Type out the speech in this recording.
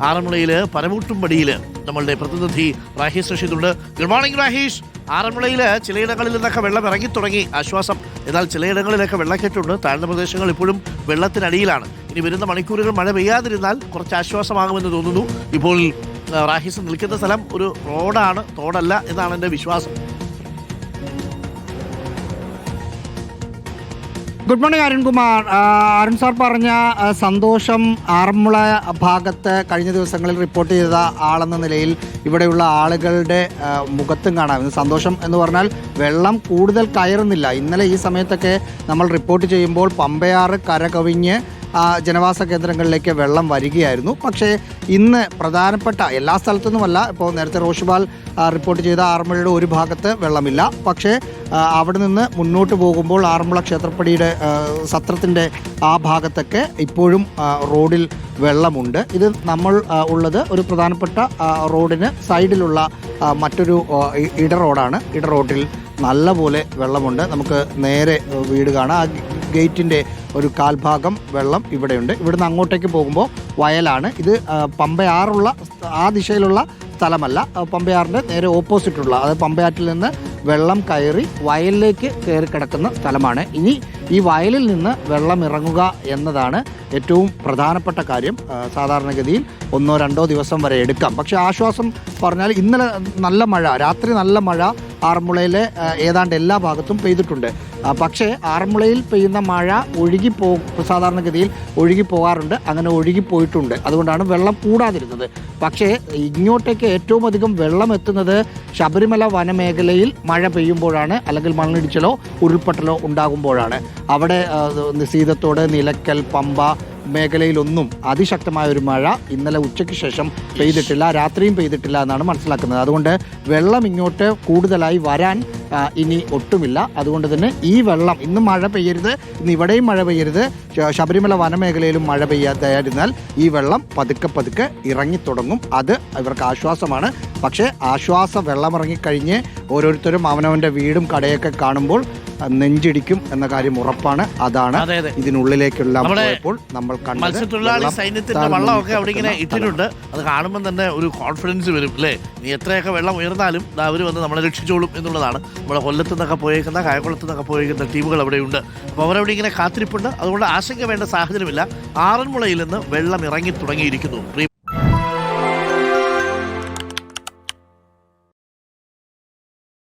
ആറന്മുളയിൽ പരമൂട്ടുംപടിയിൽ നമ്മളുടെ പ്രതിനിധി Rahees റഷീദുണ്ട്. Good morning റാഹീഷ്. ആറന്മുളയിൽ ചിലയിടങ്ങളിൽ നിന്നൊക്കെ വെള്ളം ഇറങ്ങി തുടങ്ങി, ആശ്വാസം. എന്നാൽ ചിലയിടങ്ങളിലൊക്കെ വെള്ളക്കെട്ടുണ്ട്. താഴ്ന്ന പ്രദേശങ്ങൾ ഇപ്പോഴും വെള്ളത്തിനടിയിലാണ്. ഇനി വരുന്ന മണിക്കൂറുകൾ മഴ പെയ്യാതിരുന്നാൽ കുറച്ച് ആശ്വാസമാകുമെന്ന് തോന്നുന്നു. ഇപ്പോൾ റാഹീസ് നിൽക്കുന്ന സ്ഥലം ഒരു റോഡാണ്, തോടല്ല എന്നാണ് എൻ്റെ വിശ്വാസം. Good morning Arunkumar. Arun sir പറഞ്ഞ സന്തോഷം ആറന്മുള ഭാഗത്ത് കഴിഞ്ഞ ദിവസങ്ങളിൽ റിപ്പോർട്ട് ചെയ്ത ആളെന്ന നിലയിൽ ഇവിടെയുള്ള ആളുകളുടെ മുഖത്തും കാണാം. സന്തോഷം എന്ന് പറഞ്ഞാൽ വെള്ളം കൂടുതൽ കയറുന്നില്ല. ഇന്നലെ ഈ സമയത്തൊക്കെ നമ്മൾ റിപ്പോർട്ട് ചെയ്യുമ്പോൾ പമ്പയാറ് കരകവിഞ്ഞ് ജനവാസ കേന്ദ്രങ്ങളിലേക്ക് വെള്ളം വരികയായിരുന്നു. പക്ഷേ ഇന്ന് പ്രധാനപ്പെട്ട എല്ലാ സ്ഥലത്തുനിന്നുമല്ല, ഇപ്പോൾ നേരത്തെ റോഷിപാൽ റിപ്പോർട്ട് ചെയ്ത ആറന്മുളയുടെ ഒരു ഭാഗത്ത് വെള്ളമില്ല. പക്ഷേ അവിടെ നിന്ന് മുന്നോട്ട് പോകുമ്പോൾ ആറന്മുള ക്ഷേത്രപ്പടിയുടെ സത്രത്തിൻ്റെ ആ ഭാഗത്തൊക്കെ ഇപ്പോഴും റോഡിൽ വെള്ളമുണ്ട്. ഇത് നമ്മൾ ഉള്ളത് ഒരു പ്രധാനപ്പെട്ട റോഡിന് സൈഡിലുള്ള മറ്റൊരു ഇടറോഡാണ്. ഇടറോഡിൽ നല്ലപോലെ വെള്ളമുണ്ട്. നമുക്ക് നേരെ വീട് കാണാം. ആ ഗേറ്റിൻ്റെ ഒരു കാൽഭാഗം വെള്ളം ഇവിടെയുണ്ട്. ഇവിടുന്ന് അങ്ങോട്ടേക്ക് പോകുമ്പോൾ വയലാണ്. ഇത് പമ്പയാറുള്ള ആ ദിശയിലുള്ള സ്ഥലമല്ല, പമ്പയാറിൻ്റെ നേരെ ഓപ്പോസിറ്റുള്ള, അതായത് പമ്പയാറ്റിൽ നിന്ന് വെള്ളം കയറി വയലിലേക്ക് കയറി കിടക്കുന്ന സ്ഥലമാണ്. ഇനി ഈ വയലിൽ നിന്ന് വെള്ളം ഇറങ്ങുക എന്നതാണ് ഏറ്റവും പ്രധാനപ്പെട്ട കാര്യം. സാധാരണഗതിയിൽ 1-2 ദിവസം വരെ എടുക്കാം. പക്ഷേ ആശ്വാസം പറഞ്ഞാൽ ഇന്നലെ നല്ല മഴ, രാത്രി നല്ല മഴ ആറന്മുളയിലെ ഏതാണ്ട് എല്ലാ ഭാഗത്തും പെയ്തിട്ടുണ്ട്. പക്ഷേ ആറന്മുളയിൽ പെയ്യുന്ന മഴ സാധാരണഗതിയിൽ ഒഴുകിപ്പോകാറുണ്ട്. അങ്ങനെ ഒഴുകിപ്പോയിട്ടുണ്ട്. അതുകൊണ്ടാണ് വെള്ളം കൂടാതിരുന്നത്. പക്ഷേ ഇങ്ങോട്ടേക്ക് ഏറ്റവും അധികം വെള്ളം എത്തുന്നത് ശബരിമല വനമേഖലയിൽ മഴ പെയ്യുമ്പോഴാണ്, അല്ലെങ്കിൽ മണ്ണിടിച്ചിലോ ഉരുൾപൊട്ടലോ ഉണ്ടാകുമ്പോഴാണ്. അവിടെ സീതത്തോട്, നിലയ്ക്കൽ, പമ്പ മേഖലയിലൊന്നും അതിശക്തമായ ഒരു മഴ ഇന്നലെ ഉച്ചയ്ക്ക് ശേഷം പെയ്തിട്ടില്ല, രാത്രിയും പെയ്തിട്ടില്ല എന്നാണ് മനസ്സിലാക്കുന്നത്. അതുകൊണ്ട് വെള്ളം ഇങ്ങോട്ട് കൂടുതലായി വരാൻ ഇനി ഒട്ടുമില്ല. അതുകൊണ്ട് തന്നെ ഈ വെള്ളം ഇന്ന് മഴ പെയ്യരുത്, ഇന്ന് ഇവിടെയും മഴ പെയ്യരുത്, ശബരിമല വനമേഖലയിലും മഴ പെയ്യാതായിരുന്നാൽ ഈ വെള്ളം പതുക്കെ പതുക്കെ ഇറങ്ങിത്തുടങ്ങും. അത് ഇവർക്ക് ആശ്വാസമാണ്. പക്ഷേ വെള്ളമിറങ്ങിക്കഴിഞ്ഞ് ഓരോരുത്തരും അവനവൻ്റെ വീടും കടയൊക്കെ കാണുമ്പോൾ നെഞ്ചിടിക്കും എന്ന കാര്യം ഉറപ്പാണ്. അതാണ് ഇതിനുള്ളിലേക്കുള്ള നമ്മൾ മത്സ്യത്തൊഴിലാളി സൈന്യത്തിന്റെ വള്ളമൊക്കെ അവിടെ ഇങ്ങനെ ഇട്ടിട്ടുണ്ട്. അത് കാണുമ്പോൾ തന്നെ ഒരു കോൺഫിഡൻസ് വരും അല്ലേ. നീ എത്രയൊക്കെ വെള്ളം ഉയർന്നാലും അവർ വന്ന് നമ്മളെ രക്ഷിച്ചോളും എന്നുള്ളതാണ്. നമ്മളെ കൊല്ലത്തു നിന്നൊക്കെ പോയേക്കുന്ന, കായംകുളത്തു നിന്നൊക്കെ പോയേക്കുന്ന ടീമുകൾ അവിടെയുണ്ട്. അപ്പോൾ അവരവിടെ ഇങ്ങനെ കാത്തിരിപ്പുണ്ട്. അതുകൊണ്ട് ആശങ്ക വേണ്ട സാഹചര്യമില്ല. ആറന്മുളയിൽ നിന്ന് വെള്ളം ഇറങ്ങി തുടങ്ങിയിരിക്കുന്നു.